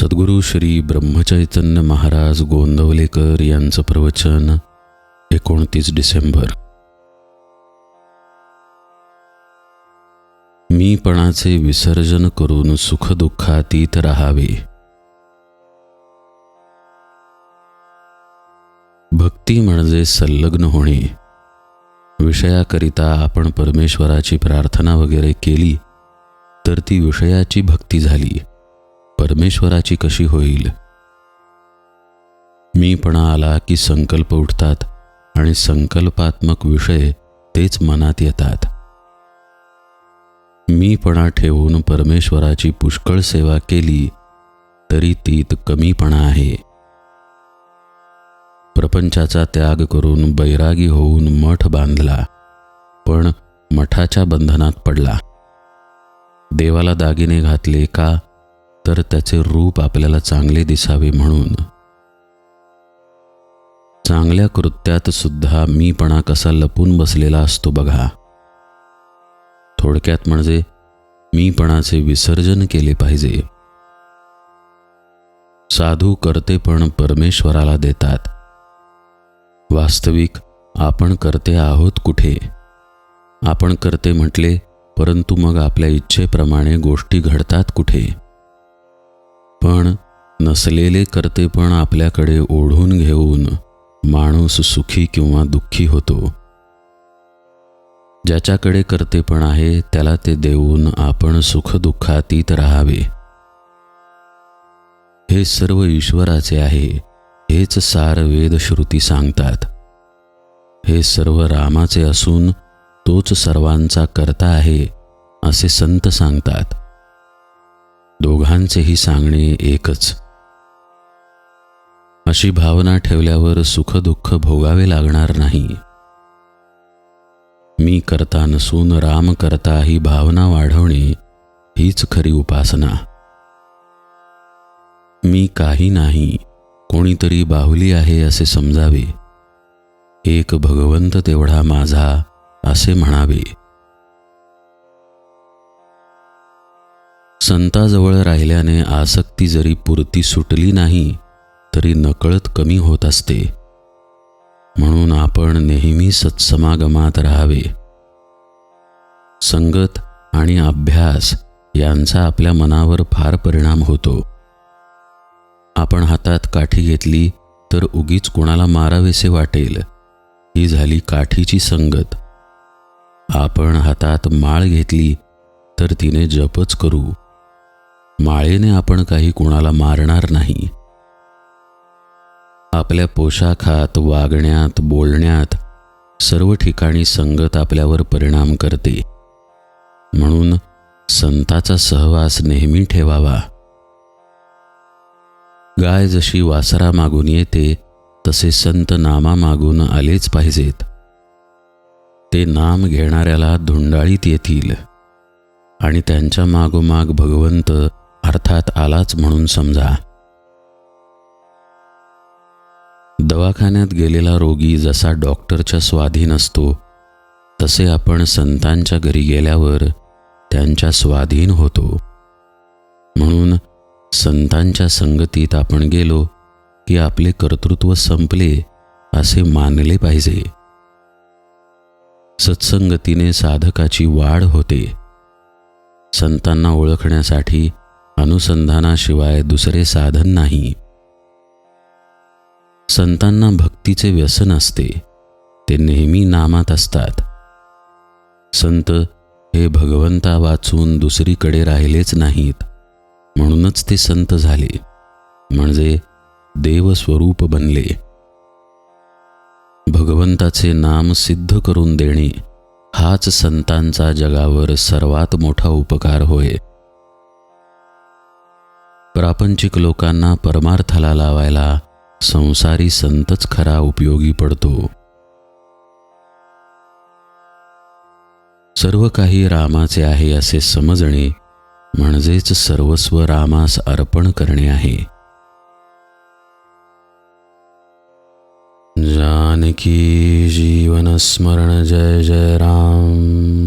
सद्गुरू श्री ब्रह्मचैतन्य महाराज गोंदवलेकर यांचं प्रवचन 29 डिसेंबर. मीपणाचे विसर्जन करून सुखदुःखातीत राहावे. भक्ती म्हणजे संलग्न होणे. विषयाकरिता आपण परमेश्वराची प्रार्थना वगैरे केली तर ती विषयाची भक्ती झाली. परमेश्वराची कशी होईल? मीपणा आला की संकल्प उठतात आणि संकल्पात्मक विषय तेच मनात येतात. मीपणा ठेवून परमेश्वराची पुष्कळ सेवा केली तरी तीत कमीपणा आहे. प्रपंचाचा त्याग करून बैरागी होऊन मठ बांधला, पण मठाच्या बंधनात पडला. देवाला दागिने घातले का? तर त्याचे रूप आपल्याला चांगले दिसावे म्हणून. चांगल्या कृत्यात सुद्धा मीपणा कसा लपून बसलेला असतो बघा. थोडक्यात म्हणजे मीपणाचे विसर्जन केले पाहिजे. साधू करते पण परमेश्वराला देतात. वास्तविक आपण करते आहोत कुठे? आपण करते म्हटले, परंतु मग आपल्या इच्छेप्रमाणे गोष्टी घडतात कुठे? पण नसलेले करते पण आपल्याकडे ओढून घेऊन माणूस सुखी किंवा दुःखी होतो. ज्याच्याकडे करते पण आहे त्याला ते देऊन आपण सुखदुःखातीत राहावे. हे सर्व ईश्वराचे आहे, हेच सार वेदश्रुती सांगतात. हे सर्व रामाचे असून तोच सर्वांचा कर्ता आहे असे संत सांगतात. दोघांचेही सांगणे एकच. अशी भावना ठेवल्यावर सुखदुःख भोगावे लागणार नाही. मी करता नसून राम करता ही भावना वाढवणे हीच खरी उपासना. मी काही नाही, कोणीतरी बाहुली आहे असे समजावे. एक भगवंत तेवढा माझा असे म्हणावे. संताजवळ राहिल्याने आसक्ती जरी पुरती सुटली नाही तरी नकळत कमी होत असते. म्हणून आपण नेहमी सत्समागमात राहावे. संगत आणि अभ्यास यांचा आपल्या मनावर फार परिणाम होतो. आपण हातात काठी घेतली तर उगीच कोणाला मारावेसे वाटेल, ही झाली काठीची संगत. आपण हातात माळ घेतली तर तिने जपच करू. माळेने आपण काही कोणाला मारणार नाही. आपल्या पोशाखात, वागण्यात, बोलण्यात सर्व ठिकाणी संगत आपल्यावर परिणाम करते. म्हणून संताचा सहवास नेहमी ठेवावा. गाय जशी वासरा मागून येते तसे संत नामा मागून आलेच पाहिजेत. ते नाम घेणाऱ्याला धुंडाळीत येतील आणि त्यांच्या मागोमाग भगवंत अर्थात आलाच म्हणून समजा. दवाखान्यात गेलेला रोगी जसा डॉक्टरच्या स्वाधीन असतो तसे आपण संतांच्या घरी गेल्यावर त्यांच्या स्वाधीन होतो. म्हणून संतांच्या संगतीत आपण गेलो की आपले कर्तृत्व संपले असे मानले पाहिजे. सत्संगतीने साधकाची वाढ होते. संतांना ओळखण्यासाठी अनुसंधानाशिवाय दुसरे साधन नाही. संतांना भक्तीचे व्यसन असते, ते नेहमी नामात असतात. संत हे भगवंता वाचून दुसरीकडे राहिलेच नाहीत, म्हणूनच ते संत झाले, म्हणजे देवस्वरूप बनले. भगवंताचे नाम सिद्ध करून देणे हाच संतांचा जगावर सर्वात मोठा उपकार होय. प्रापंचिक लोकांना परमार्थाला लावायला संसारी संतच खरा उपयोगी पडतो. सर्व काही रामाचे आहे असे समजणे म्हणजेच सर्वस्व रामास अर्पण करणे आहे. जानकी जीवन स्मरण जय जय राम.